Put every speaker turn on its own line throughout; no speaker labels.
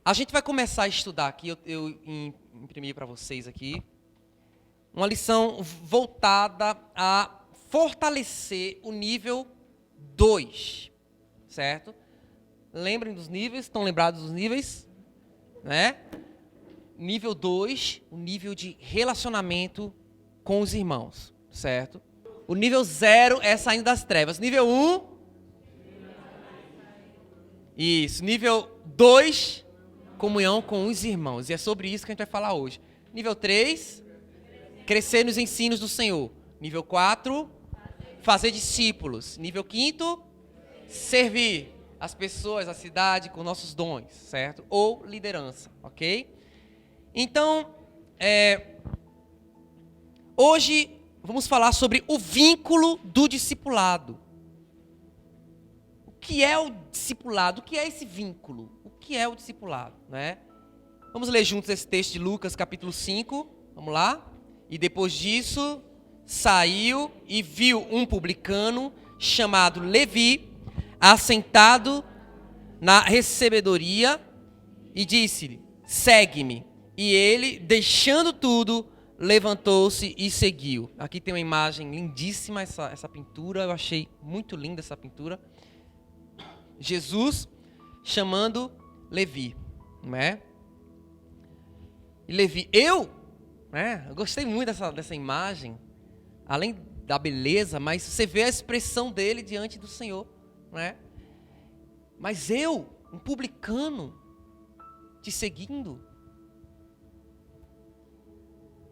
A gente vai começar a estudar aqui, eu imprimi para vocês aqui, uma lição voltada a fortalecer o nível 2, certo? Lembrem dos níveis, estão lembrados dos níveis? Né? Nível 2, o nível de relacionamento com os irmãos, certo? O nível 0 é saindo das trevas. Nível 1, isso. Nível 2, comunhão com os irmãos. E é sobre isso que a gente vai falar hoje. Nível 3, crescer nos ensinos do Senhor. Nível 4, fazer discípulos. Nível 5, servir as pessoas, a cidade com nossos dons, certo? Ou liderança, ok? Então, hoje vamos falar sobre o vínculo do discipulado. O que é o discipulado? O que é esse vínculo? O que é o discipulado, né? Vamos ler juntos esse texto de Lucas, capítulo 5. Vamos lá? E depois disso, saiu e viu um publicano chamado Levi, assentado na recebedoria, e disse-lhe: segue-me. E ele, deixando tudo, levantou-se e seguiu. Aqui tem uma imagem lindíssima, essa pintura, eu achei muito linda essa pintura. Jesus chamando Levi, não é? E Levi, eu gostei muito dessa imagem, além da beleza, mas você vê a expressão dele diante do Senhor, não é? Mas eu, um publicano, te seguindo.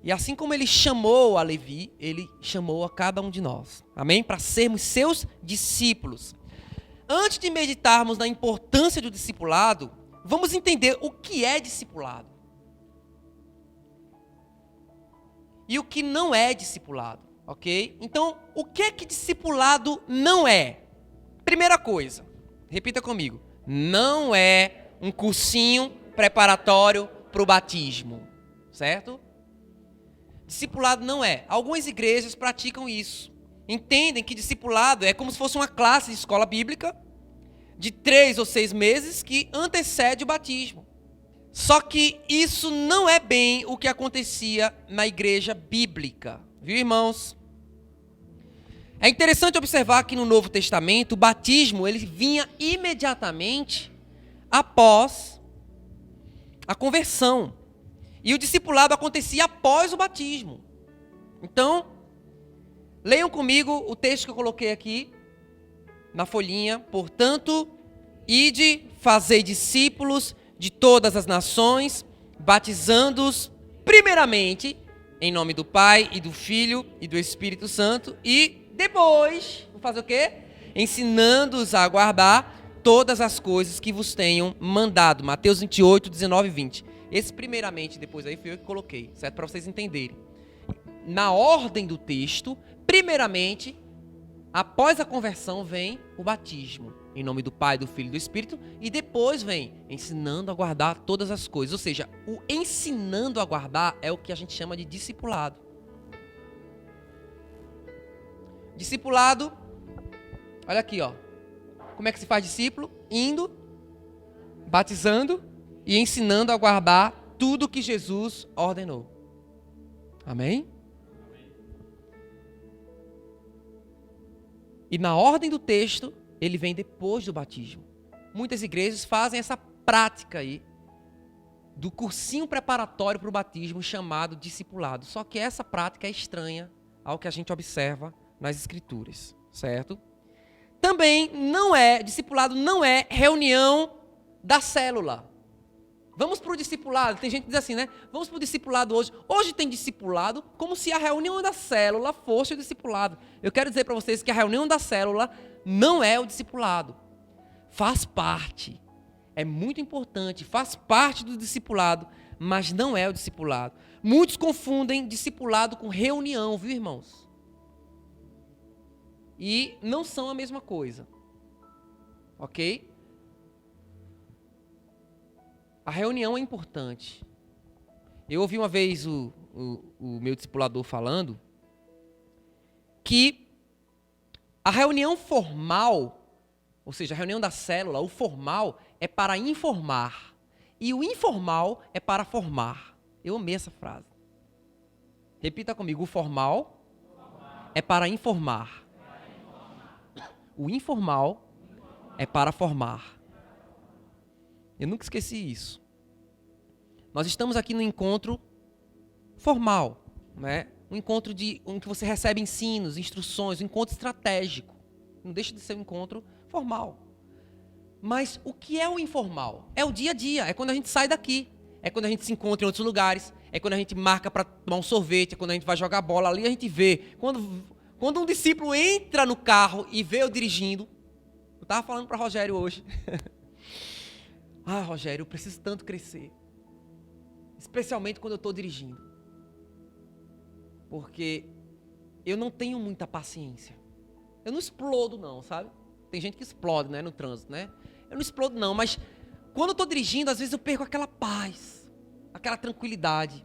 E assim como ele chamou a Levi, ele chamou a cada um de nós, amém? Para sermos seus discípulos. Antes de meditarmos na importância do discipulado, vamos entender o que é discipulado. E o que não é discipulado, ok? Então, o que é que discipulado não é? Primeira coisa, repita comigo. Não é um cursinho preparatório para o batismo, certo? Discipulado não é. Algumas igrejas praticam isso. Entendem que discipulado é como se fosse uma classe de escola bíblica de 3 ou 6 meses que antecede o batismo. Só que isso não é bem o que acontecia na igreja bíblica. Viu, irmãos? É interessante observar que no Novo Testamento o batismo ele vinha imediatamente após a conversão. E o discipulado acontecia após o batismo. Então, leiam comigo o texto que eu coloquei aqui na folhinha. Portanto, ide, fazei discípulos de todas as nações, batizando-os primeiramente em nome do Pai e do Filho e do Espírito Santo. E depois, vou fazer o quê? Ensinando-os a guardar todas as coisas que vos tenham mandado. Mateus 28, 19 e 20. Esse primeiramente, depois aí fui eu que coloquei, certo? Para vocês entenderem. Na ordem do texto, primeiramente, após a conversão vem o batismo, em nome do Pai, do Filho e do Espírito, e depois vem ensinando a guardar todas as coisas. Ou seja, o ensinando a guardar é o que a gente chama de discipulado. Discipulado, olha aqui, ó. Como é que se faz discípulo? Indo, batizando e ensinando a guardar tudo que Jesus ordenou. Amém? E na ordem do texto, ele vem depois do batismo. Muitas igrejas fazem essa prática aí do cursinho preparatório para o batismo chamado discipulado. Só que essa prática é estranha ao que a gente observa nas escrituras, certo? Também discipulado não é reunião da célula. Vamos para o discipulado, tem gente que diz assim, né? Vamos para o discipulado hoje. Hoje tem discipulado como se a reunião da célula fosse o discipulado. Eu quero dizer para vocês que a reunião da célula não é o discipulado. Faz parte. É muito importante, faz parte do discipulado, mas não é o discipulado. Muitos confundem discipulado com reunião, viu, irmãos? E não são a mesma coisa. Ok? A reunião é importante. Eu ouvi uma vez o meu discipulador falando que a reunião formal, ou seja, a reunião da célula, o formal, é para informar. E o informal é para formar. Eu amei essa frase. Repita comigo. O formal é para informar. O informal é para formar. Eu nunca esqueci isso. Nós estamos aqui no encontro formal, né? Um encontro em que você recebe ensinos, instruções, um encontro estratégico. Não deixa de ser um encontro formal. Mas o que é o informal? É o dia a dia, é quando a gente sai daqui. É quando a gente se encontra em outros lugares, é quando a gente marca para tomar um sorvete, é quando a gente vai jogar bola. Ali a gente vê. Quando um discípulo entra no carro e vê eu dirigindo, eu estava falando para Rogério hoje. Rogério, eu preciso tanto crescer. Especialmente quando eu estou dirigindo. Porque eu não tenho muita paciência. Eu não explodo não, sabe? Tem gente que explode, né, no trânsito, né? Eu não explodo não, mas quando eu estou dirigindo, às vezes eu perco aquela paz, aquela tranquilidade.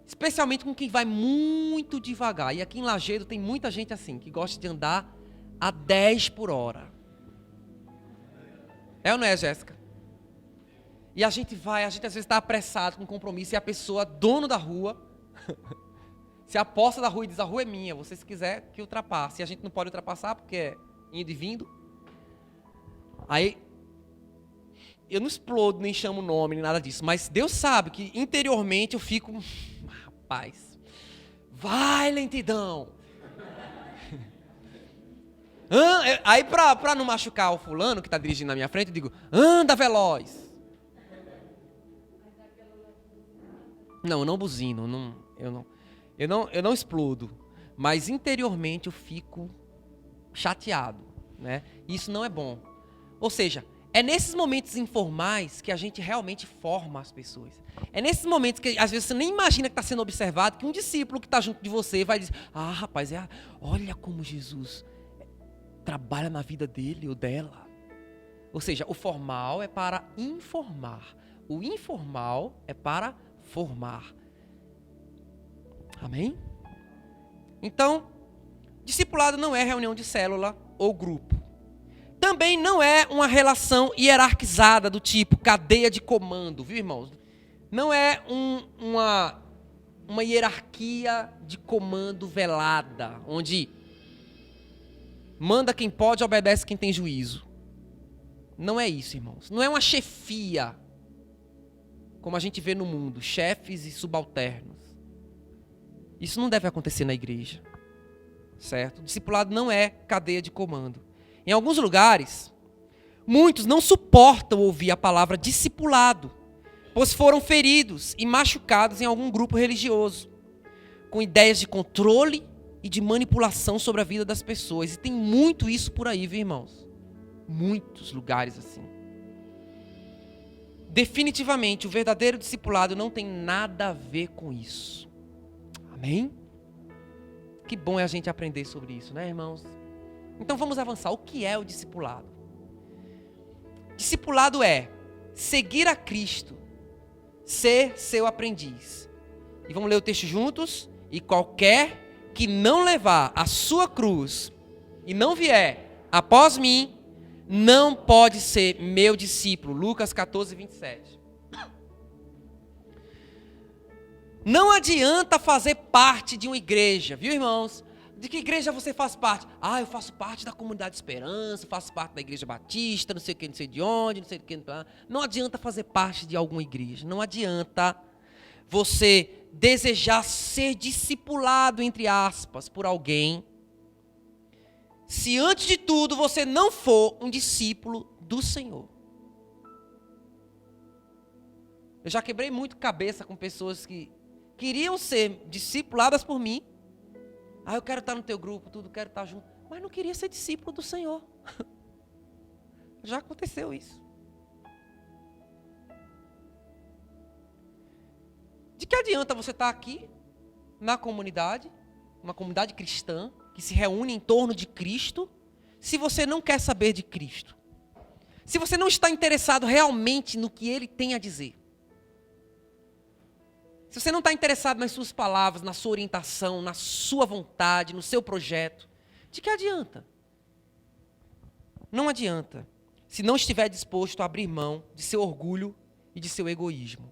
Especialmente com quem vai muito devagar. E aqui em Lajeado tem muita gente assim, que gosta de andar a 10 por hora. É ou não é, Jéssica? E a gente às vezes está apressado com compromisso e a pessoa, dono da rua, se aposta da rua e diz, a rua é minha, você se quiser que ultrapasse. E a gente não pode ultrapassar porque é indo e vindo. Aí, eu não explodo, nem chamo nome, nem nada disso. Mas Deus sabe que interiormente eu fico, rapaz, vai lentidão. Aí pra não machucar o fulano que está dirigindo na minha frente, eu digo, anda veloz. Não, eu não buzino, eu não explodo, mas interiormente eu fico chateado, né? Isso não é bom. Ou seja, é nesses momentos informais que a gente realmente forma as pessoas. É nesses momentos que às vezes você nem imagina que está sendo observado, que um discípulo que está junto de você vai dizer, rapaz, olha como Jesus trabalha na vida dele ou dela. Ou seja, o formal é para informar, o informal é para formar. Amém? Então, discipulado não é reunião de célula ou grupo. Também não é uma relação hierarquizada do tipo cadeia de comando, viu, irmãos? Não é uma hierarquia de comando velada, onde manda quem pode, obedece quem tem juízo. Não é isso, irmãos. Não é uma chefia, como a gente vê no mundo, chefes e subalternos. Isso não deve acontecer na igreja, certo? O discipulado não é cadeia de comando. Em alguns lugares, muitos não suportam ouvir a palavra discipulado, pois foram feridos e machucados em algum grupo religioso, com ideias de controle e de manipulação sobre a vida das pessoas. E tem muito isso por aí, viu, irmãos? Muitos lugares assim. Definitivamente, o verdadeiro discipulado não tem nada a ver com isso. Amém? Que bom é a gente aprender sobre isso, né, irmãos? Então vamos avançar. O que é o discipulado? Discipulado é seguir a Cristo, ser seu aprendiz. E vamos ler o texto juntos? E qualquer que não levar a sua cruz e não vier após mim, não pode ser meu discípulo. Lucas 14, 27. Não adianta fazer parte de uma igreja, viu, irmãos? De que igreja você faz parte? Eu faço parte da Comunidade de Esperança, faço parte da Igreja Batista, não sei o que, não sei de onde, não sei de que. Não adianta fazer parte de alguma igreja. Não adianta você desejar ser discipulado, entre aspas, por alguém, se antes de tudo você não for um discípulo do Senhor. Eu já quebrei muito cabeça com pessoas que queriam ser discipuladas por mim. Eu quero estar no teu grupo, tudo, quero estar junto. Mas não queria ser discípulo do Senhor. Já aconteceu isso. De que adianta você estar aqui, na comunidade, uma comunidade cristã, que se reúne em torno de Cristo, se você não quer saber de Cristo? Se você não está interessado realmente no que Ele tem a dizer? Se você não está interessado nas suas palavras, na sua orientação, na sua vontade, no seu projeto, de que adianta? Não adianta. Se não estiver disposto a abrir mão de seu orgulho e de seu egoísmo.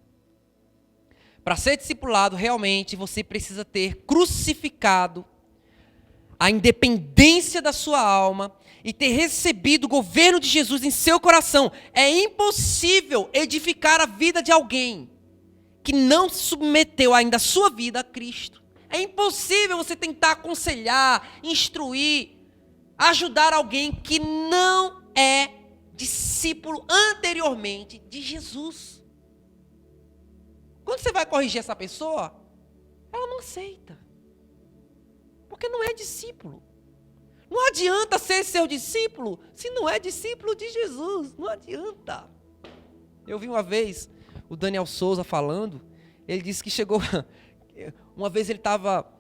Para ser discipulado, realmente, você precisa ter crucificado a independência da sua alma e ter recebido o governo de Jesus em seu coração. É impossível edificar a vida de alguém que não submeteu ainda a sua vida a Cristo. É impossível você tentar aconselhar, instruir, ajudar alguém que não é discípulo anteriormente de Jesus. Quando você vai corrigir essa pessoa, ela não aceita. Porque não é discípulo. Não adianta ser seu discípulo se não é discípulo de Jesus. Não adianta. Eu vi uma vez o Daniel Souza falando. Ele disse que chegou... Uma vez ele estava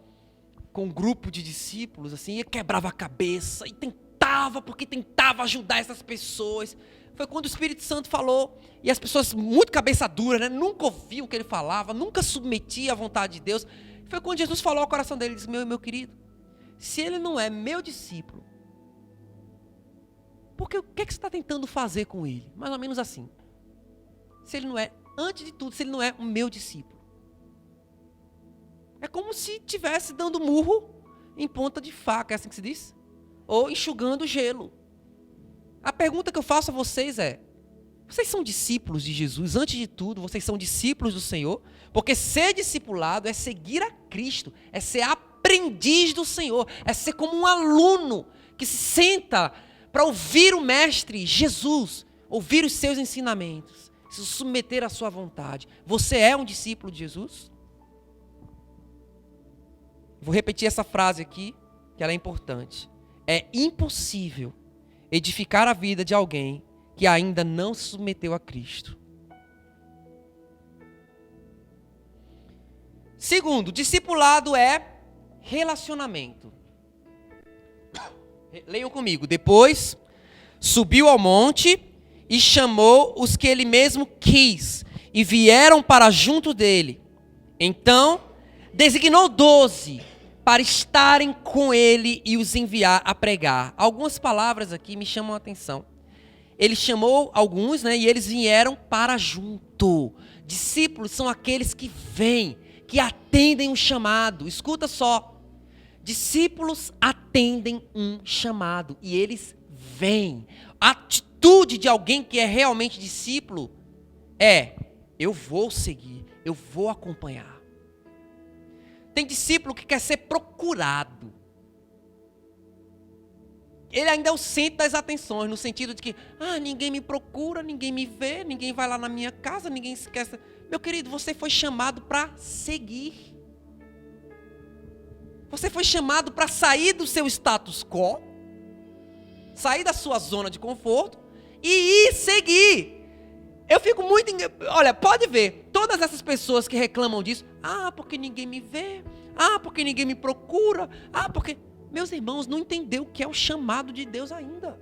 com um grupo de discípulos, assim, e quebrava a cabeça, e tentava ajudar essas pessoas. Foi quando o Espírito Santo falou, e as pessoas muito cabeça dura, né? Nunca ouviam o que ele falava, nunca submetiam à vontade de Deus. Foi quando Jesus falou ao coração dele, ele disse, meu querido, se ele não é meu discípulo, porque o que você está tentando fazer com ele? Mais ou menos assim. Se ele não é, antes de tudo, se ele não é o meu discípulo. É como se estivesse dando murro em ponta de faca, é assim que se diz? Ou enxugando gelo. A pergunta que eu faço a vocês é, vocês são discípulos de Jesus? Antes de tudo, vocês são discípulos do Senhor? Porque ser discipulado é seguir a Cristo, é ser aprendiz do Senhor, é ser como um aluno que se senta para ouvir o Mestre Jesus, ouvir os seus ensinamentos, se submeter à sua vontade. Você é um discípulo de Jesus? Vou repetir essa frase aqui, que ela é importante. É impossível edificar a vida de alguém que ainda não se submeteu a Cristo. Segundo, discipulado é relacionamento. Leiam comigo. Depois, subiu ao monte e chamou os que ele mesmo quis, e vieram para junto dele. Então, designou 12 para estarem com ele e os enviar a pregar. Algumas palavras aqui me chamam a atenção. Ele chamou alguns, né, e eles vieram para junto. Discípulos são aqueles que vêm, que atendem um chamado. Escuta só. Discípulos atendem um chamado e eles vêm. A atitude de alguém que é realmente discípulo é: eu vou seguir, eu vou acompanhar. Tem discípulo que quer ser procurado. Ele ainda é o centro das atenções, no sentido de que, ninguém me procura, ninguém me vê, ninguém vai lá na minha casa, ninguém se quer... Meu querido, você foi chamado para seguir. Você foi chamado para sair do seu status quo, sair da sua zona de conforto e ir seguir. Eu fico muito... Olha, pode ver, todas essas pessoas que reclamam disso, porque ninguém me vê, porque ninguém me procura, porque... Meus irmãos, não entendeu o que é o chamado de Deus ainda.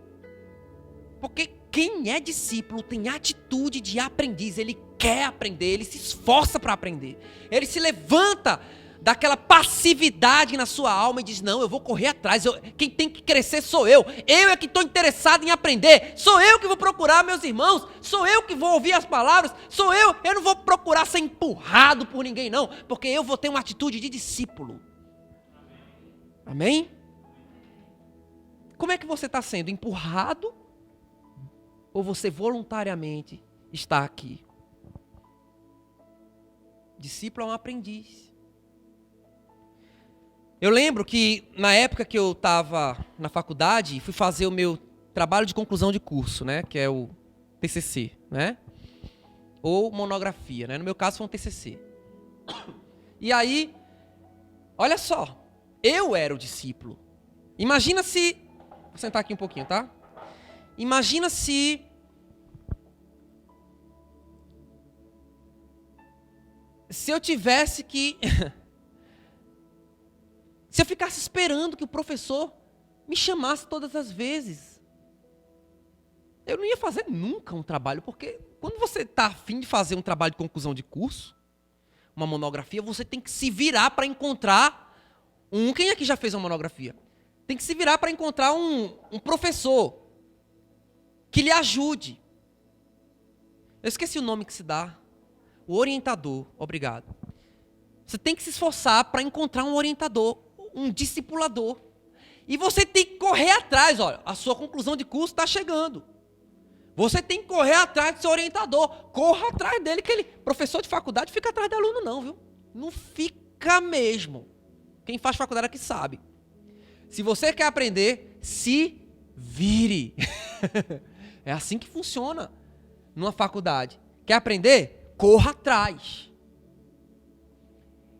Porque quem é discípulo tem atitude de aprendiz, ele quer aprender, ele se esforça para aprender. Ele se levanta daquela passividade na sua alma e diz, não, eu vou correr atrás, quem tem que crescer sou eu é que estou interessado em aprender, sou eu que vou procurar meus irmãos, sou eu que vou ouvir as palavras, sou eu não vou procurar ser empurrado por ninguém não, porque eu vou ter uma atitude de discípulo. Amém? Como é que você está sendo? Empurrado? Ou você voluntariamente está aqui? Discípulo é um aprendiz. Eu lembro que na época que eu estava na faculdade, fui fazer o meu trabalho de conclusão de curso, né? Que é o TCC, né? Ou monografia, né? No meu caso foi um TCC. E aí, olha só, eu era o discípulo. Imagina se... Vou sentar aqui um pouquinho, tá? Imagina se eu tivesse que... se eu ficasse esperando que o professor me chamasse todas as vezes. Eu não ia fazer nunca um trabalho, porque quando você está a fim de fazer um trabalho de conclusão de curso, uma monografia, você tem que se virar para encontrar quem aqui já fez uma monografia? Tem que se virar para encontrar um professor que lhe ajude. Eu esqueci o nome que se dá. O orientador. Obrigado. Você tem que se esforçar para encontrar um orientador, um discipulador. E você tem que correr atrás. Olha, a sua conclusão de curso está chegando. Você tem que correr atrás do seu orientador. Corra atrás dele, que ele, professor de faculdade, fica atrás de aluno não, viu? Não fica mesmo. Quem faz faculdade aqui sabe. Se você quer aprender, se vire. É assim que funciona numa faculdade. Quer aprender? Corra atrás.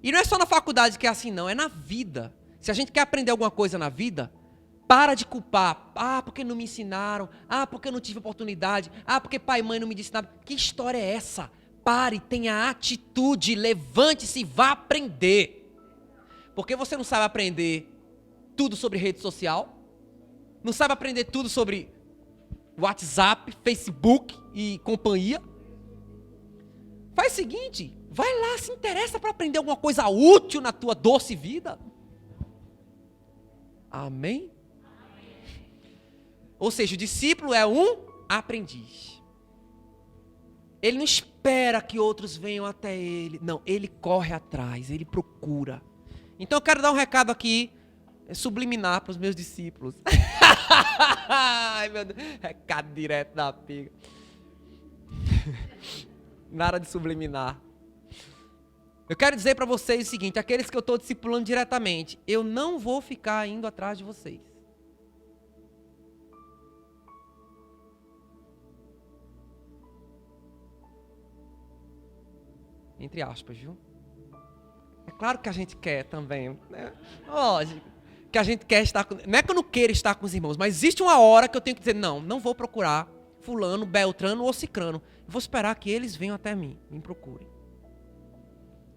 E não é só na faculdade que é assim, não. É na vida. Se a gente quer aprender alguma coisa na vida, para de culpar. Ah, porque não me ensinaram. Ah, porque eu não tive oportunidade. Ah, porque pai e mãe não me disseram nada. Que história é essa? Pare, tenha atitude, levante-se e vá aprender. Porque você não sabe aprender tudo sobre rede social, não sabe aprender tudo sobre WhatsApp, Facebook e companhia. Faz o seguinte, vai lá, se interessa para aprender alguma coisa útil na tua doce vida. Amém? Ou seja, o discípulo é um aprendiz. Ele não espera que outros venham até ele. Não, ele corre atrás, ele procura. Então eu quero dar um recado aqui, subliminar para os meus discípulos. Ai, meu Deus. Recado direto da piga. Nada de subliminar. Eu quero dizer para vocês o seguinte, aqueles que eu estou discipulando diretamente, eu não vou ficar indo atrás de vocês. Entre aspas, viu? É claro que a gente quer também, né? Lógico, que a gente quer estar com... Não é que eu não queira estar com os irmãos, mas existe uma hora que eu tenho que dizer, não vou procurar fulano, beltrano ou cicrano. Eu vou esperar que eles venham até mim, me procurem.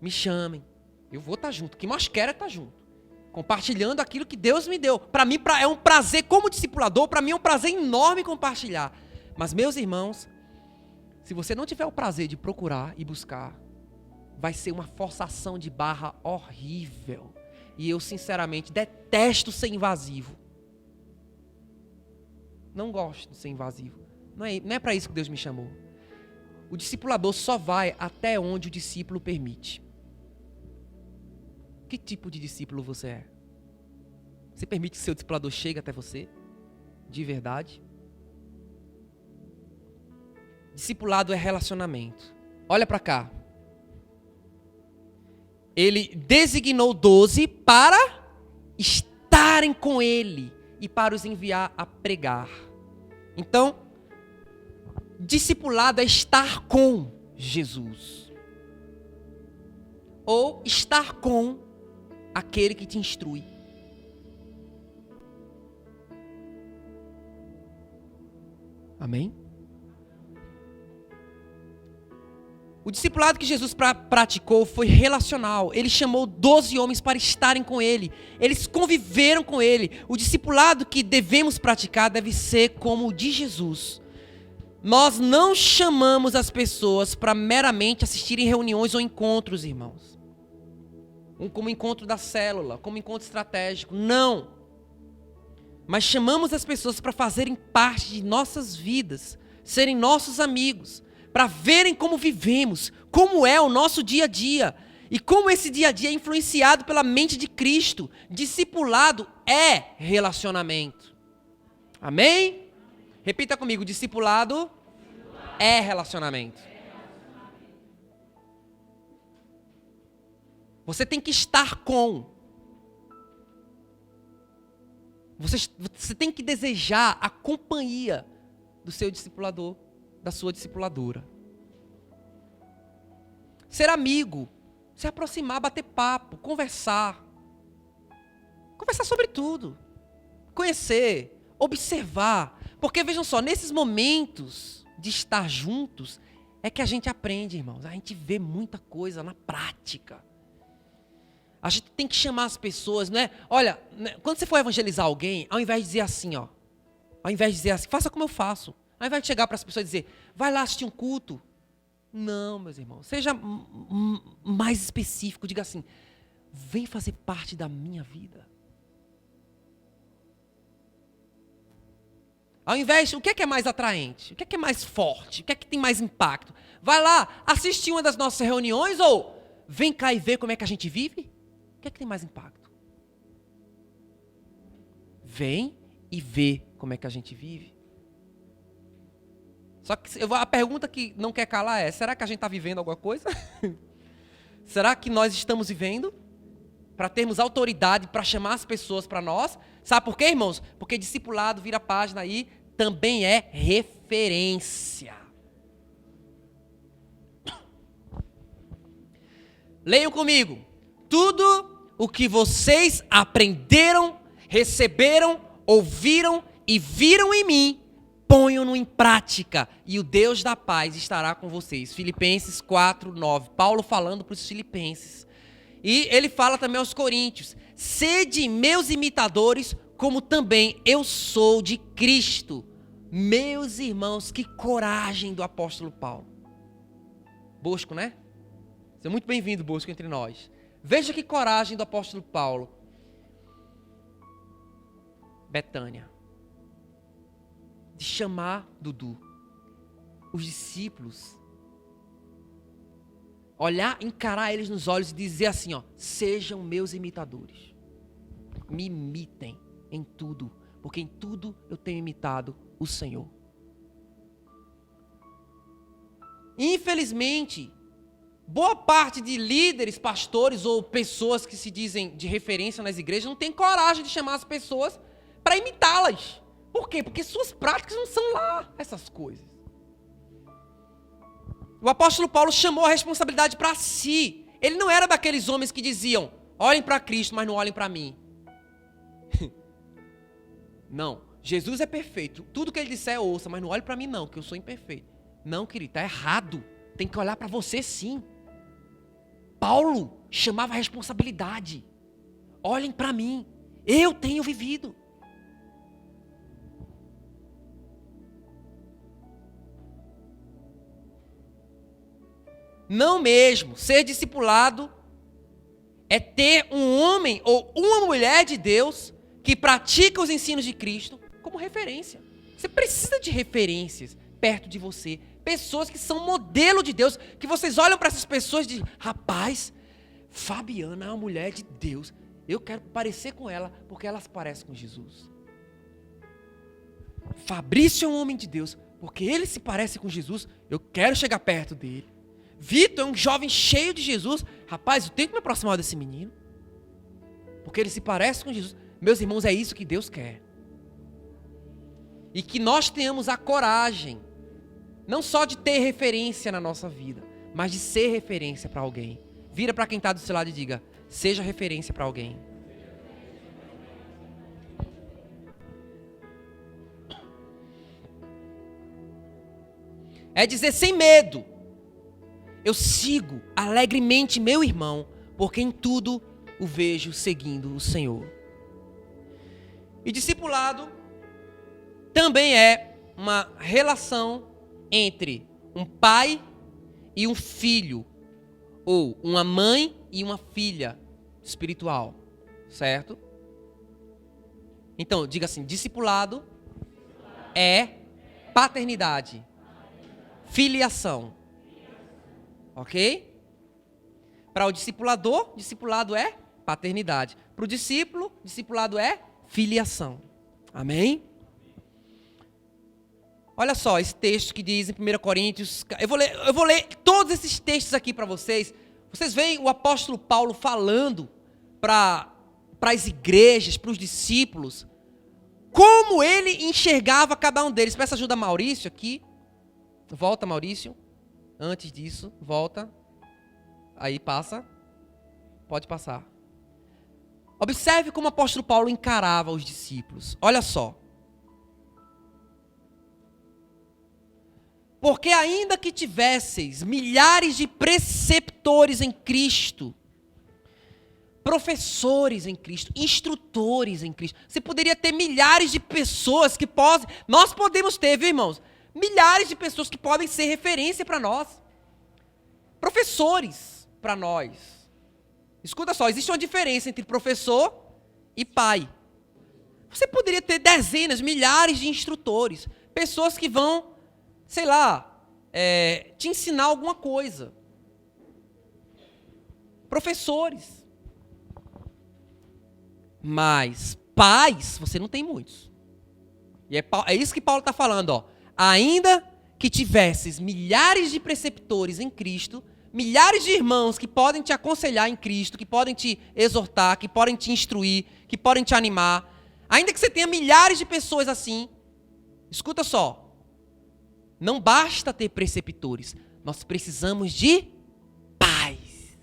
Me chamem. Eu vou estar junto. O que mais quero é estar junto. Compartilhando aquilo que Deus me deu. Para mim é um prazer, como discipulador, para mim é um prazer enorme compartilhar. Mas, meus irmãos, se você não tiver o prazer de procurar e buscar, vai ser uma forçação de barra horrível. E eu, sinceramente, detesto ser invasivo. Não gosto de ser invasivo. Não é para isso que Deus me chamou. O discipulador só vai até onde o discípulo permite. Que tipo de discípulo você é? Você permite que seu discipulador chegue até você? De verdade? Discipulado é relacionamento. Olha para cá. Ele designou 12 para estarem com ele e para os enviar a pregar. Então, discipulado é estar com Jesus. Ou estar com aquele que te instrui. Amém? O discipulado que Jesus praticou foi relacional. Ele chamou 12 homens para estarem com ele. Eles conviveram com ele. O discipulado que devemos praticar deve ser como o de Jesus. Nós não chamamos as pessoas para meramente assistirem reuniões ou encontros, irmãos. Como encontro da célula, como encontro estratégico. Não. Mas chamamos as pessoas para fazerem parte de nossas vidas, serem nossos amigos, para verem como vivemos, como é o nosso dia a dia, e como esse dia a dia é influenciado pela mente de Cristo. Discipulado é relacionamento. Amém? Repita comigo, discipulado é relacionamento. Você tem que estar com. Você tem que desejar a companhia do seu discipulador, da sua discipuladora. Ser amigo, se aproximar, bater papo, conversar. Conversar sobre tudo. Conhecer, observar. Porque vejam só, nesses momentos de estar juntos, é que a gente aprende, irmãos. A gente vê muita coisa na prática. A gente tem que chamar as pessoas, não é? Olha, quando você for evangelizar alguém, ao invés de dizer assim, ó. Ao invés de dizer assim, faça como eu faço. Ao invés de chegar para as pessoas e dizer, vai lá assistir um culto. Não, meus irmãos. Seja mais específico. Diga assim, vem fazer parte da minha vida. Ao invés, o que é mais atraente? O que é mais forte? O que é que tem mais impacto? Vai lá, assistir uma das nossas reuniões ou vem cá e vê como é que a gente vive? O que é que tem mais impacto? Vem e vê como é que a gente vive. Só que a pergunta que não quer calar é, será que a gente está vivendo alguma coisa? Será que nós estamos vivendo? Para termos autoridade para chamar as pessoas para nós? Sabe por quê, irmãos? Porque discipulado, vira a página aí, também é referência. Leiam comigo. Tudo o que vocês aprenderam, receberam, ouviram e viram em mim, ponham-no em prática, e o Deus da paz estará com vocês. Filipenses 4:9. Paulo falando para os filipenses. E ele fala também aos coríntios. Sede meus imitadores, como também eu sou de Cristo. Meus irmãos, que coragem do apóstolo Paulo. Bosco, né? Seja muito bem-vindo, Bosco, entre nós. Veja que coragem do apóstolo Paulo. Betânia. De chamar Dudu. Os discípulos. Olhar, encarar eles nos olhos e dizer assim, ó, sejam meus imitadores. Me imitem em tudo, porque em tudo eu tenho imitado o Senhor. Infelizmente, boa parte de líderes, pastores ou pessoas que se dizem de referência nas igrejas não tem coragem de chamar as pessoas para imitá-las. Por quê? Porque suas práticas não são lá essas coisas. O apóstolo Paulo chamou a responsabilidade para si. Ele não era daqueles homens que diziam, olhem para Cristo, mas não olhem para mim. Não, Jesus é perfeito. Tudo que ele disser, ouça, mas não olhe para mim não, que eu sou imperfeito. Não, querido, está errado. Tem que olhar para você sim. Paulo chamava a responsabilidade. Olhem para mim, eu tenho vivido. Não mesmo. Ser discipulado é ter um homem ou uma mulher de Deus que pratica os ensinos de Cristo como referência. Você precisa de referências perto de você. Pessoas que são modelo de Deus, que vocês olham para essas pessoas e dizem, rapaz, Fabiana é uma mulher de Deus. Eu quero parecer com ela, porque elas parecem com Jesus. Fabrício é um homem de Deus, porque ele se parece com Jesus, eu quero chegar perto dele. Vitor é um jovem cheio de Jesus. Rapaz, eu tenho que me aproximar desse menino. Porque ele se parece com Jesus. Meus irmãos, é isso que Deus quer. E que nós tenhamos a coragem, não só de ter referência na nossa vida, mas de ser referência para alguém. Vira para quem está do seu lado e diga, seja referência para alguém. É dizer sem medo, eu sigo alegremente meu irmão, porque em tudo o vejo seguindo o Senhor. E discipulado também é uma relação entre um pai e um filho, ou uma mãe e uma filha espiritual, certo? Então, diga assim, discipulado é paternidade, filiação. Ok? Para o discipulador, discipulado é paternidade. Para o discípulo, discipulado é filiação. Amém? Olha só esse texto que diz em 1 Coríntios. Eu vou ler todos esses textos aqui para vocês. Vocês veem o apóstolo Paulo falando para as igrejas, para os discípulos, como ele enxergava cada um deles. Peço ajuda a Maurício aqui. Volta, Maurício. Antes disso, volta. Aí passa. Pode passar. Observe como o apóstolo Paulo encarava os discípulos. Olha só. Porque ainda que tivesseis milhares de preceptores em Cristo, professores em Cristo, instrutores em Cristo, você poderia ter milhares de pessoas que podem... Nós podemos ter, viu, irmãos? Milhares de pessoas que podem ser referência para nós. Professores para nós. Escuta só, existe uma diferença entre professor e pai. Você poderia ter dezenas, milhares de instrutores. Pessoas que vão, sei lá, te ensinar alguma coisa. Professores. Mas pais, você não tem muitos. E é isso que Paulo está falando, ó. Ainda que tivesses milhares de preceptores em Cristo, milhares de irmãos que podem te aconselhar em Cristo, que podem te exortar, que podem te instruir, que podem te animar, ainda que você tenha milhares de pessoas assim, escuta só, não basta ter preceptores, nós precisamos de pais.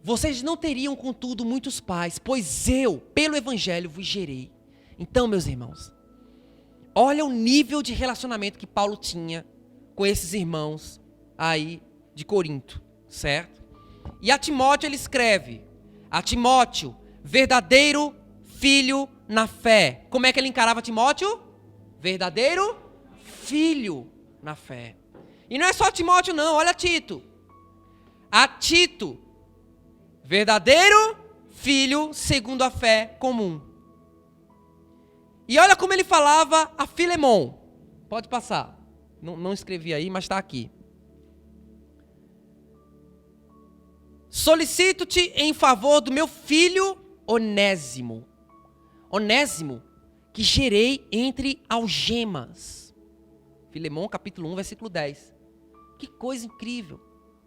Vocês não teriam, contudo, muitos pais, pois eu, pelo Evangelho, vos gerei. Então, meus irmãos, olha o nível de relacionamento que Paulo tinha com esses irmãos aí de Corinto, certo? E a Timóteo ele escreve, a Timóteo, verdadeiro filho na fé. Como é que ele encarava Timóteo? Verdadeiro filho na fé. E não é só Timóteo não, olha Tito. A Tito, verdadeiro filho segundo a fé comum. E olha como ele falava a Filemon. Pode passar. Não escrevi aí, mas está aqui. Solicito-te em favor do meu filho Onésimo. Onésimo, que gerei entre algemas. Filemon, capítulo 1, versículo 10. Que coisa incrível.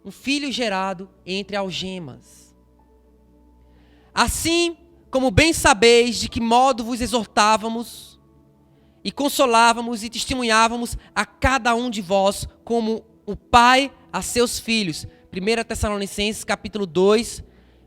Um filho gerado entre algemas. Assim como bem sabeis de que modo vos exortávamos e consolávamos e testemunhávamos a cada um de vós como o pai a seus filhos. 1 Tessalonicenses capítulo 2,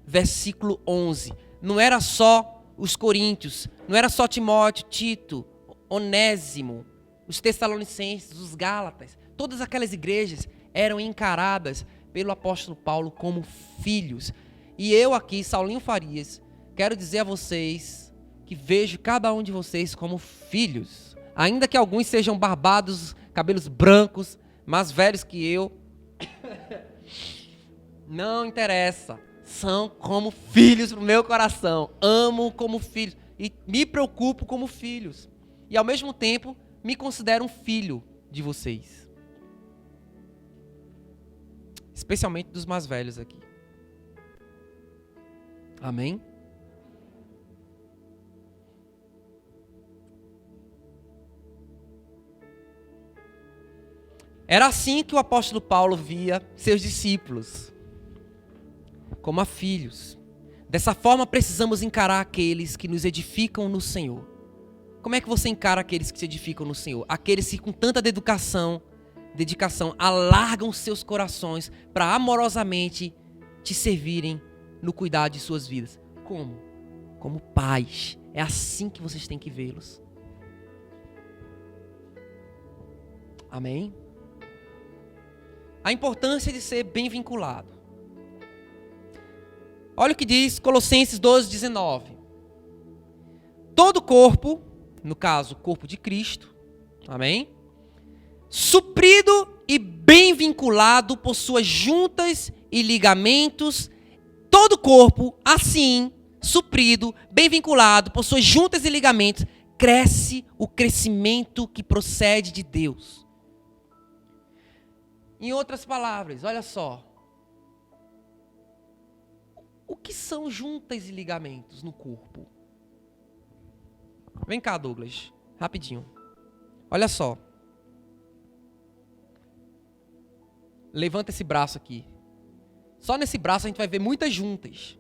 versículo 11. Não era só os coríntios, não era só Timóteo, Tito, Onésimo, os Tessalonicenses, os Gálatas. Todas aquelas igrejas eram encaradas pelo apóstolo Paulo como filhos. E eu aqui, Saulinho Farias, quero dizer a vocês que vejo cada um de vocês como filhos. Ainda que alguns sejam barbados, cabelos brancos, mais velhos que eu. Não interessa. São como filhos pro meu coração. Amo como filhos. E me preocupo como filhos. E ao mesmo tempo, me considero um filho de vocês. Especialmente dos mais velhos aqui. Amém? Era assim que o apóstolo Paulo via seus discípulos, como a filhos. Dessa forma precisamos encarar aqueles que nos edificam no Senhor. Como é que você encara aqueles que se edificam no Senhor? Aqueles que com tanta dedicação alargam seus corações para amorosamente te servirem no cuidado de suas vidas. Como? Como pais. É assim que vocês têm que vê-los. Amém? A importância de ser bem vinculado. Olha o que diz Colossenses 12:19. Todo corpo, no caso, o corpo de Cristo, amém? Suprido e bem vinculado por suas juntas e ligamentos, todo corpo, assim, suprido, bem vinculado por suas juntas e ligamentos, cresce o crescimento que procede de Deus. Em outras palavras, olha só. O que são juntas e ligamentos no corpo? Vem cá, Douglas, rapidinho. Olha só. Levanta esse braço aqui. Só nesse braço a gente vai ver muitas juntas.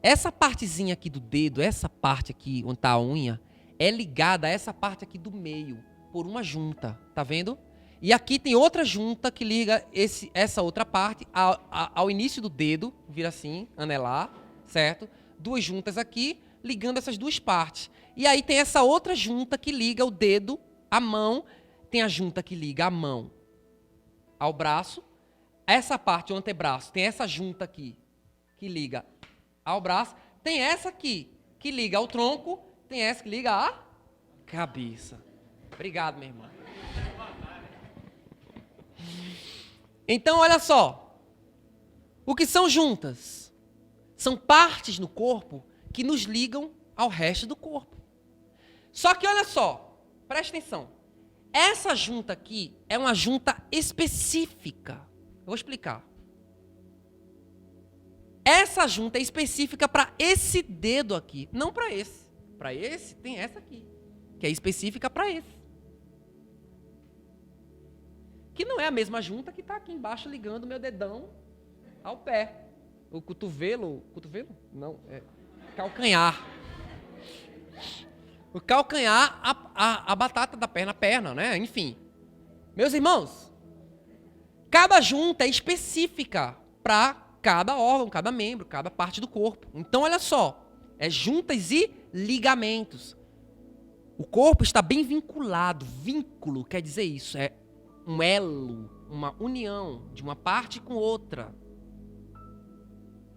Essa partezinha aqui do dedo, essa parte aqui onde está a unha, é ligada a essa parte aqui do meio por uma junta, tá vendo? E aqui tem outra junta que liga essa outra parte ao início do dedo, vira assim, anelar, certo? Duas juntas aqui, ligando essas duas partes. E aí tem essa outra junta que liga o dedo, a mão, tem a junta que liga a mão ao braço. Essa parte, o antebraço, tem essa junta aqui, que liga ao braço. Tem essa aqui, que liga ao tronco. Tem essa que liga à cabeça. Obrigado, minha irmã. Então, olha só. O que são juntas? São partes no corpo que nos ligam ao resto do corpo. Só que olha só, preste atenção. Essa junta aqui é uma junta específica. Eu vou explicar. Essa junta é específica para esse dedo aqui, não para esse. Para esse tem essa aqui, que é específica para esse. Que não é a mesma junta que está aqui embaixo ligando o meu dedão ao pé. O cotovelo, não, é calcanhar. O calcanhar, a batata da perna, a perna, né? Enfim. Meus irmãos, cada junta é específica para cada órgão, cada membro, cada parte do corpo. Então, olha só, é juntas e ligamentos. O corpo está bem vinculado. Vínculo quer dizer isso, é um elo, uma união de uma parte com outra.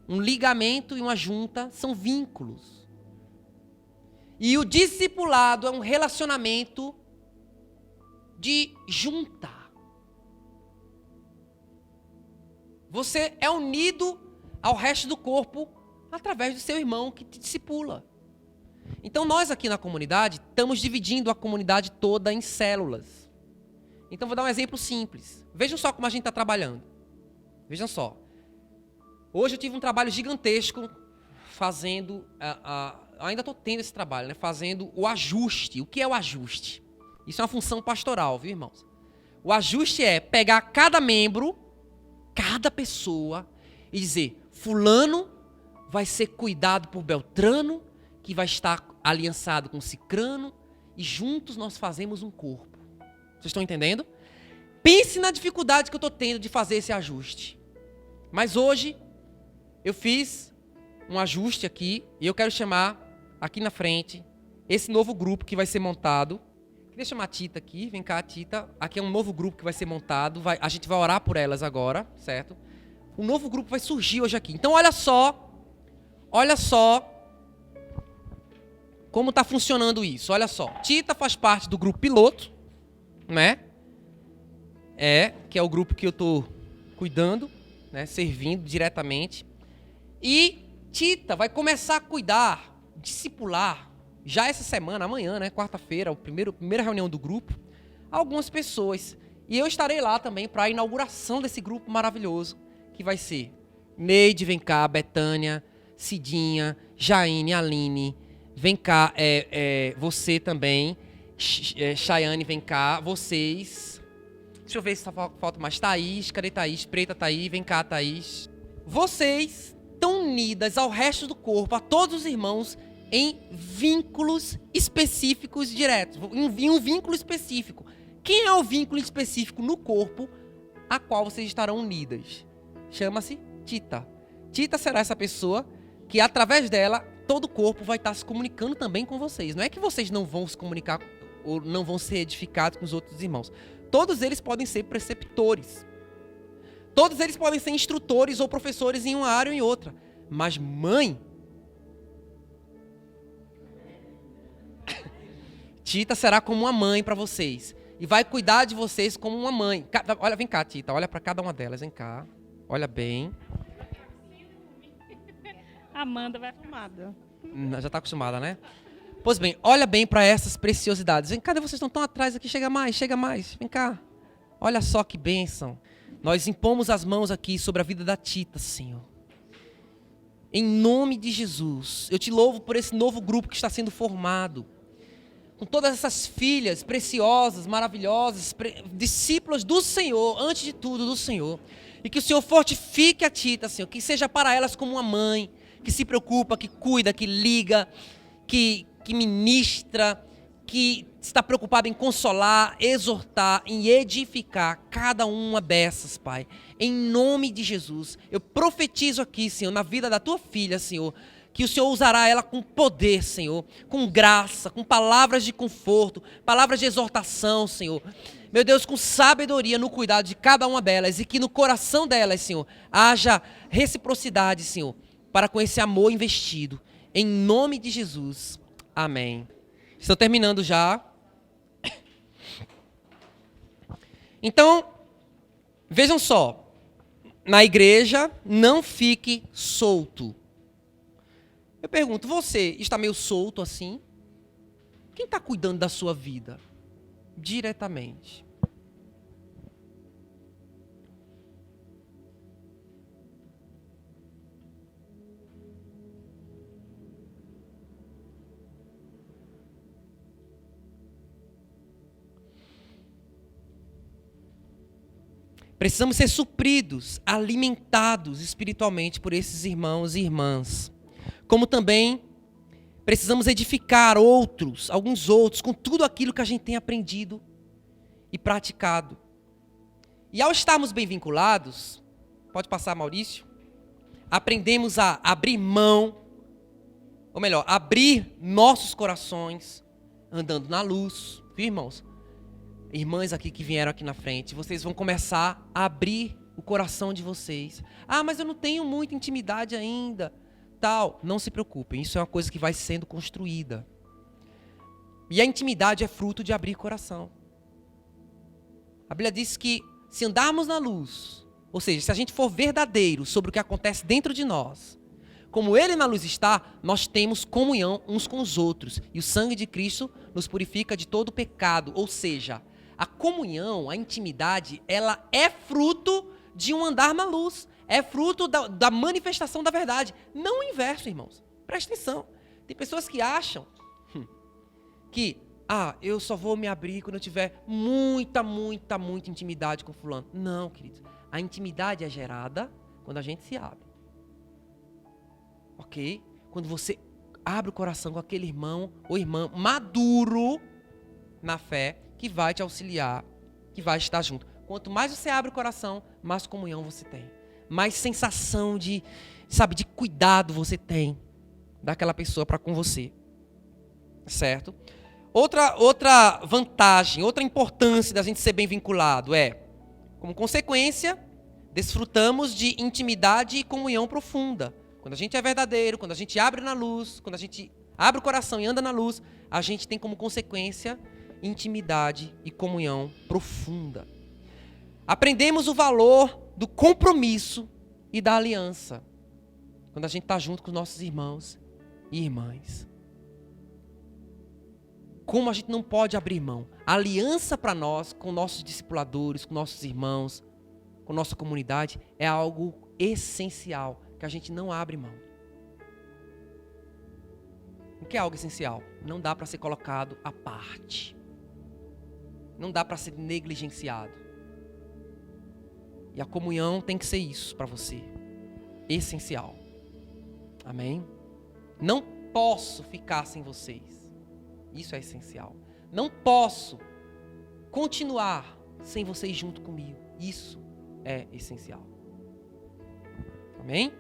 Um ligamento e uma junta são vínculos. E o discipulado é um relacionamento de junta. Você é unido ao resto do corpo através do seu irmão que te discipula. Então nós aqui na comunidade estamos dividindo a comunidade toda em células. Então vou dar um exemplo simples. Vejam só como a gente está trabalhando. Vejam só. Hoje eu tive um trabalho gigantesco fazendo, ainda estou tendo esse trabalho, né? Fazendo o ajuste. O que é o ajuste? Isso é uma função pastoral, viu, irmãos? O ajuste é pegar cada membro, cada pessoa e dizer, fulano vai ser cuidado por Beltrano, que vai estar aliançado com Cicrano, e juntos nós fazemos um corpo. Vocês estão entendendo? Pense na dificuldade que eu estou tendo de fazer esse ajuste. Mas hoje, eu fiz um ajuste aqui, e eu quero chamar aqui na frente esse novo grupo que vai ser montado. Queria chamar a Tita aqui, vem cá, Tita. Aqui é um novo grupo que vai ser montado, a gente vai orar por elas agora, certo? Um novo grupo vai surgir hoje aqui. Então, olha só como está funcionando isso. Olha só, Tita faz parte do grupo piloto, né? Que é o grupo que eu estou cuidando, né? Servindo diretamente. E Tita vai começar a cuidar, discipular, já essa semana, amanhã, né? Quarta-feira, a primeira reunião do grupo, algumas pessoas. E eu estarei lá também para a inauguração desse grupo maravilhoso, que vai ser Neide, vem cá, Betânia, Cidinha, Jaine, Aline, vem cá, você também, Chayane, vem cá, vocês. Deixa eu ver se falta mais. Thaís, cadê Thaís? Preta, Thaís, vem cá, Thaís. Vocês estão unidas ao resto do corpo, a todos os irmãos, em vínculos específicos diretos. Em um vínculo específico. Quem é o vínculo específico no corpo a qual vocês estarão unidas? Chama-se Tita. Tita será essa pessoa que, através dela, todo o corpo vai estar se comunicando também com vocês. Não é que vocês não vão se comunicar ou não vão ser edificados com os outros irmãos. Todos eles podem ser preceptores. Todos eles podem ser instrutores ou professores em uma área ou em outra. Mas mãe... Tita será como uma mãe para vocês. E vai cuidar de vocês como uma mãe. Olha, vem cá, Tita. Olha para cada uma delas. Vem cá. Olha bem.
Amanda vai acostumada.
Já está acostumada, né? Pois bem, olha bem para essas preciosidades. Vem, cadê vocês? Estão tão atrás aqui. Chega mais. Vem cá. Olha só que bênção. Nós impomos as mãos aqui sobre a vida da Tita, Senhor. Em nome de Jesus. Eu te louvo por esse novo grupo que está sendo formado. Com todas essas filhas preciosas, maravilhosas, discípulas do Senhor, antes de tudo do Senhor. E que o Senhor fortifique a Tita, Senhor. Que seja para elas como uma mãe, que se preocupa, que cuida, que liga, que ministra, que está preocupada em consolar, exortar, em edificar cada uma dessas, Pai. Em nome de Jesus, eu profetizo aqui, Senhor, na vida da tua filha, Senhor, que o Senhor usará ela com poder, Senhor, com graça, com palavras de conforto, palavras de exortação, Senhor. Meu Deus, com sabedoria no cuidado de cada uma delas e que no coração delas, Senhor, haja reciprocidade, Senhor, para com esse amor investido. Em nome de Jesus. Amém. Estou terminando já. Então, vejam só. Na igreja, não fique solto. Eu pergunto, você está meio solto assim? Quem está cuidando da sua vida? Diretamente. Precisamos ser supridos, alimentados espiritualmente por esses irmãos e irmãs. Como também precisamos edificar outros, alguns outros, com tudo aquilo que a gente tem aprendido e praticado. E ao estarmos bem vinculados, pode passar, Maurício, aprendemos a abrir mão, ou melhor, abrir nossos corações, andando na luz, viu, irmãos? Irmãs aqui que vieram aqui na frente, vocês vão começar a abrir o coração de vocês. Ah, mas eu não tenho muita intimidade ainda. Tal. Não se preocupem, isso é uma coisa que vai sendo construída. E a intimidade é fruto de abrir coração. A Bíblia diz que se andarmos na luz, ou seja, se a gente for verdadeiro sobre o que acontece dentro de nós, como Ele na luz está, nós temos comunhão uns com os outros. E o sangue de Cristo nos purifica de todo pecado, ou seja, a comunhão, a intimidade, ela é fruto de um andar na luz. É fruto da manifestação da verdade. Não o inverso, irmãos. Presta atenção. Tem pessoas que acham que eu só vou me abrir quando eu tiver muita intimidade com fulano. Não, queridos. A intimidade é gerada quando a gente se abre. Ok? Quando você abre o coração com aquele irmão ou irmã maduro na fé, que vai te auxiliar, que vai estar junto. Quanto mais você abre o coração, mais comunhão você tem. Mais sensação de cuidado você tem daquela pessoa para com você. Certo? Outra vantagem, outra importância da gente ser bem vinculado é, como consequência, desfrutamos de intimidade e comunhão profunda. Quando a gente é verdadeiro, quando a gente abre na luz, quando a gente abre o coração e anda na luz, a gente tem como consequência intimidade e comunhão profunda. Aprendemos o valor do compromisso e da aliança quando a gente está junto com os nossos irmãos e irmãs. Como a gente não pode abrir mão. A aliança para nós, com nossos discipuladores, com nossos irmãos, com nossa comunidade, é algo essencial, que a gente não abre mão. O que é algo essencial? Não dá para ser colocado à parte. Não dá para ser negligenciado. E a comunhão tem que ser isso para você. Essencial. Amém? Não posso ficar sem vocês. Isso é essencial. Não posso continuar sem vocês junto comigo. Isso é essencial. Amém?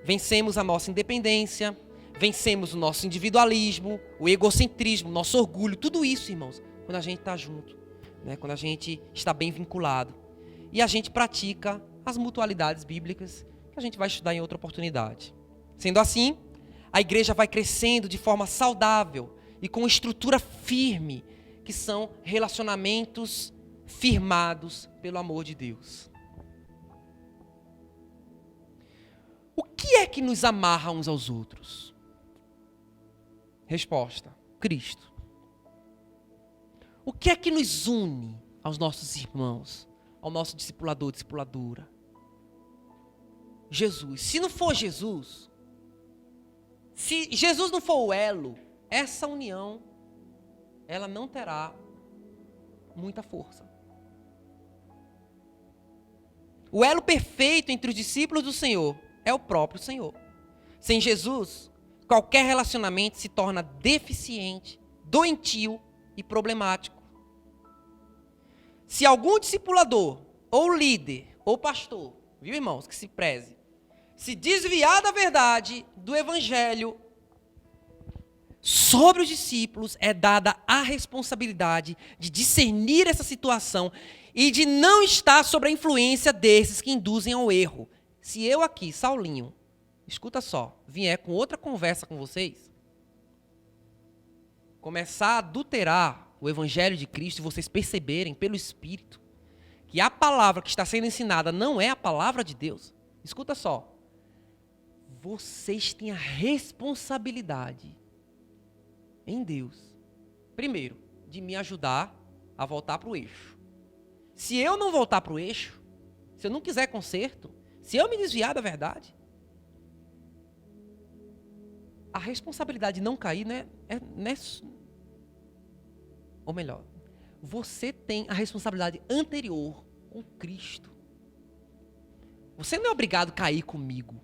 Vencemos a nossa independência, vencemos o nosso individualismo, o egocentrismo, o nosso orgulho, tudo isso, irmãos, quando a gente está junto, né? Quando a gente está bem vinculado. E a gente pratica as mutualidades bíblicas, que a gente vai estudar em outra oportunidade. Sendo assim, a igreja vai crescendo de forma saudável e com estrutura firme, que são relacionamentos firmados pelo amor de Deus. O que é que nos amarra uns aos outros? Resposta: Cristo. O que é que nos une aos nossos irmãos, ao nosso discipulador, discipuladora? Jesus. Se não for Jesus, se Jesus não for o elo, essa união, ela não terá muita força. O elo perfeito entre os discípulos do Senhor é o próprio Senhor. Sem Jesus, qualquer relacionamento se torna deficiente, doentio e problemático. Se algum discipulador, ou líder, ou pastor, viu, irmãos, que se preze, se desviar da verdade, do evangelho, sobre os discípulos é dada a responsabilidade de discernir essa situação e de não estar sob a influência desses que induzem ao erro. Se eu aqui, Saulinho, escuta só, vier com outra conversa com vocês, começar a adulterar o evangelho de Cristo e vocês perceberem pelo Espírito que a palavra que está sendo ensinada não é a palavra de Deus, escuta só, vocês têm a responsabilidade em Deus, primeiro, de me ajudar a voltar para o eixo. Se eu não voltar para o eixo, se eu não quiser conserto, se eu me desviar da verdade, a responsabilidade de não cair, ou melhor, você tem a responsabilidade anterior com Cristo. Você não é obrigado a cair comigo,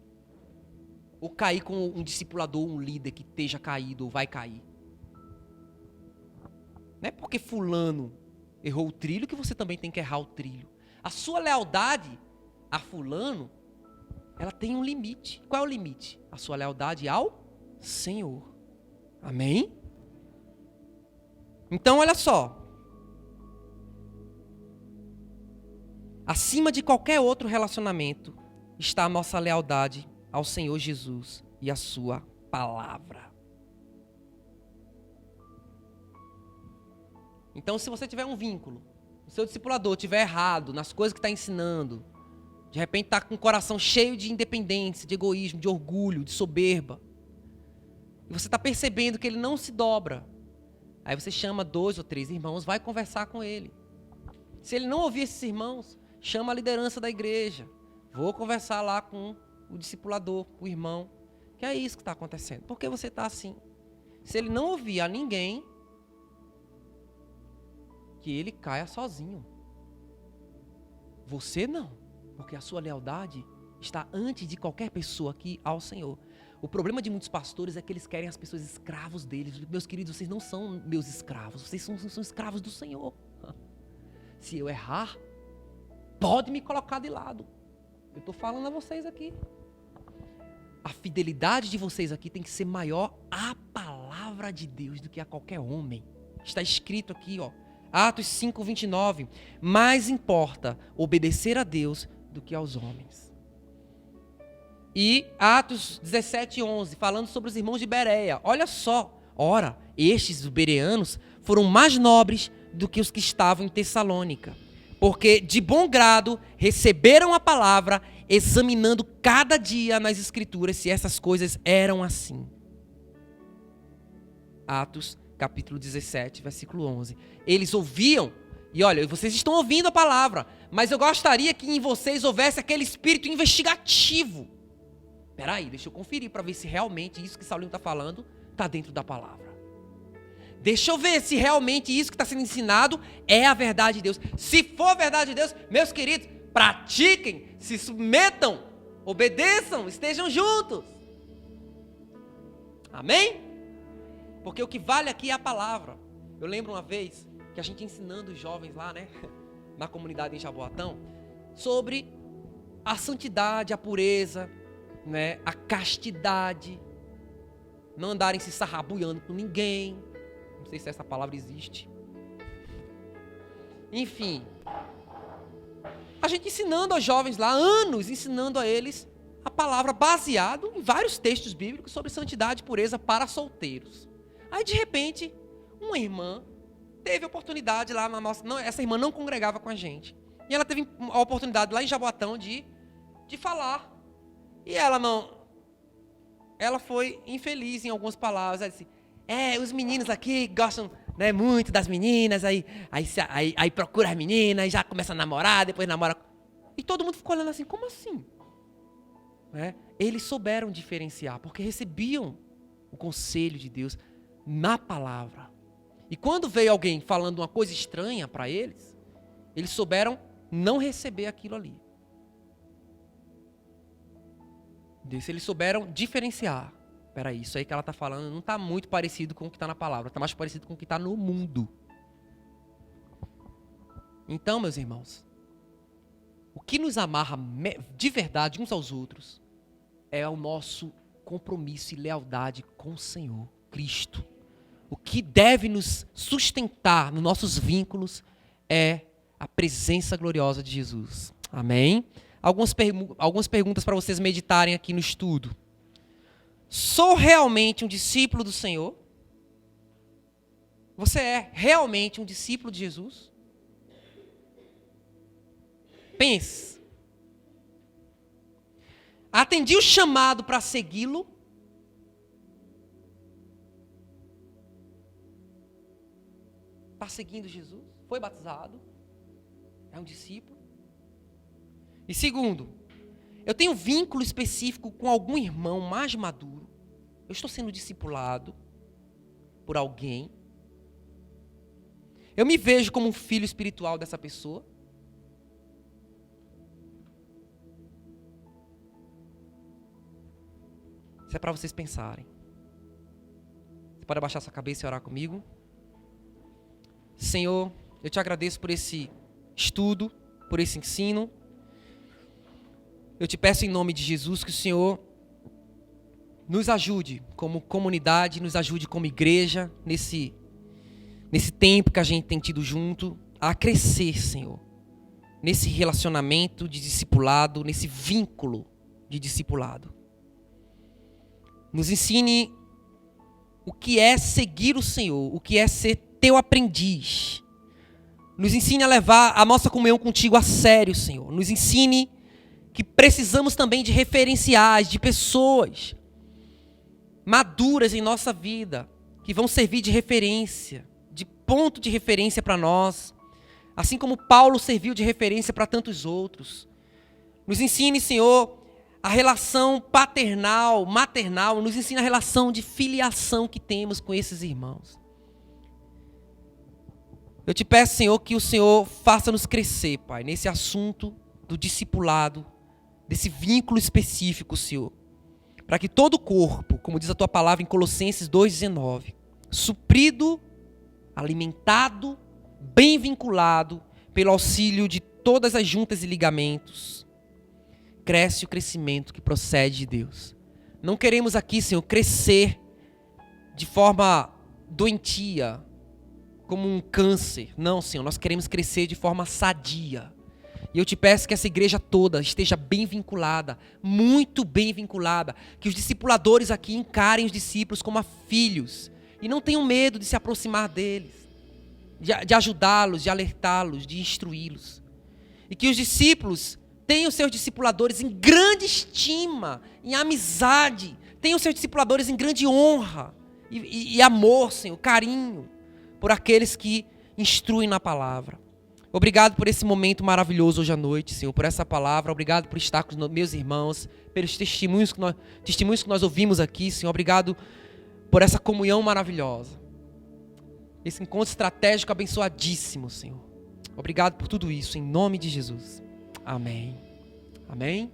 ou cair com um discipulador, um líder que esteja caído ou vai cair. Não é porque fulano errou o trilho que você também tem que errar o trilho. A sua lealdade a fulano, ela tem um limite. Qual é o limite? A sua lealdade ao Senhor. Amém? Então, olha só. Acima de qualquer outro relacionamento está a nossa lealdade ao Senhor Jesus e à sua palavra. Então, se você tiver um vínculo, o seu discipulador estiver errado nas coisas que está ensinando, de repente está com o coração cheio de independência, de egoísmo, de orgulho, de soberba, e você está percebendo que ele não se dobra, aí você chama 2 ou 3 irmãos, vai conversar com ele. Se ele não ouvir esses irmãos, chama a liderança da igreja. Vou conversar lá com o discipulador, o irmão, que é isso que está acontecendo. Por que você está assim? Se ele não ouvir a ninguém, que ele caia sozinho. Você não, porque a sua lealdade está antes de qualquer pessoa aqui ao Senhor. O problema de muitos pastores é que eles querem as pessoas escravos deles. Meus queridos, vocês não são meus escravos, vocês são escravos do Senhor. Se eu errar, pode me colocar de lado. Eu estou falando a vocês aqui. A fidelidade de vocês aqui tem que ser maior à palavra de Deus do que a qualquer homem. Está escrito aqui, ó. Atos 5:29, mais importa obedecer a Deus do que aos homens. E Atos 17:11, falando sobre os irmãos de Bereia. Olha só, ora, estes, os bereanos, foram mais nobres do que os que estavam em Tessalônica, porque de bom grado receberam a palavra, examinando cada dia nas Escrituras se essas coisas eram assim. Atos capítulo 17, versículo 11. Eles ouviam, e olha, vocês estão ouvindo a palavra, mas eu gostaria que em vocês houvesse aquele espírito investigativo. Peraí, deixa eu conferir para ver se realmente isso que Saulinho está falando está dentro da palavra. Deixa eu ver se realmente isso que está sendo ensinado é a verdade de Deus. Se for a verdade de Deus, meus queridos, pratiquem, se submetam, obedeçam, estejam juntos. Amém? Porque o que vale aqui é a palavra. Eu lembro uma vez que a gente ensinando os jovens lá, na comunidade em Jaboatão, sobre a santidade, a pureza, a castidade, não andarem se sarrabuiando com ninguém. Não sei se essa palavra existe. Enfim, a gente ensinando aos jovens lá, anos ensinando a eles a palavra baseado em vários textos bíblicos sobre santidade e pureza para solteiros. Aí, de repente, uma irmã teve a oportunidade lá na nossa... Não, essa irmã não congregava com a gente. E ela teve a oportunidade lá em Jaboatão de falar. E ela não... Ela foi infeliz em algumas palavras. Ela disse, os meninos aqui gostam muito das meninas, aí procura as meninas, e já começa a namorar, depois namora... E todo mundo ficou olhando assim, como assim? Eles souberam diferenciar, porque recebiam o conselho de Deus na palavra. E quando veio alguém falando uma coisa estranha para eles, eles souberam não receber aquilo ali. Eles souberam diferenciar. Peraí, isso aí que ela está falando não está muito parecido com o que está na palavra, está mais parecido com o que está no mundo. Então, meus irmãos, o que nos amarra de verdade uns aos outros é o nosso compromisso e lealdade com o Senhor, Cristo. O que deve nos sustentar nos nossos vínculos é a presença gloriosa de Jesus. Amém? Algumas perguntas para vocês meditarem aqui no estudo. Sou realmente um discípulo do Senhor? Você é realmente um discípulo de Jesus? Pense. atendi o chamado para segui-lo. Está seguindo Jesus, foi batizado, é um discípulo. E segundo, eu tenho um vínculo específico com algum irmão mais maduro. Eu estou sendo discipulado por alguém. Eu me vejo como um filho espiritual dessa pessoa. Isso é para vocês pensarem. Você pode abaixar sua cabeça e orar comigo? Senhor, eu te agradeço por esse estudo, por esse ensino. Eu te peço em nome de Jesus que o Senhor nos ajude como comunidade, nos ajude como igreja, nesse tempo que a gente tem tido junto, a crescer, Senhor, nesse relacionamento de discipulado, nesse vínculo de discipulado. Nos ensine o que é seguir o Senhor, o que é ser teu aprendiz. Nos ensine a levar a nossa comunhão contigo a sério, Senhor. Nos ensine que precisamos também de referenciais, de pessoas maduras em nossa vida, que vão servir de referência, de ponto de referência para nós, assim como Paulo serviu de referência para tantos outros. Nos ensine, Senhor, a relação paternal, maternal, nos ensina a relação de filiação que temos com esses irmãos. Eu te peço, Senhor, que o Senhor faça-nos crescer, Pai, nesse assunto do discipulado, desse vínculo específico, Senhor, para que todo o corpo, como diz a Tua palavra em Colossenses 2,19, suprido, alimentado, bem vinculado, pelo auxílio de todas as juntas e ligamentos, cresce o crescimento que procede de Deus. Não queremos aqui, Senhor, crescer de forma doentia, como um câncer. Não, Senhor, nós queremos crescer de forma sadia. E eu te peço que essa igreja toda esteja bem vinculada, muito bem vinculada, que os discipuladores aqui encarem os discípulos como filhos e não tenham medo de se aproximar deles, de ajudá-los, de alertá-los, de instruí-los. E que os discípulos tenham seus discipuladores em grande estima, em amizade, tenham seus discipuladores em grande honra e amor, Senhor, carinho por aqueles que instruem na palavra. Obrigado por esse momento maravilhoso hoje à noite, Senhor, por essa palavra. Obrigado por estar com os meus irmãos, pelos testemunhos que nós ouvimos aqui, Senhor. Obrigado por essa comunhão maravilhosa. Esse encontro estratégico abençoadíssimo, Senhor. Obrigado por tudo isso, em nome de Jesus. Amém. Amém.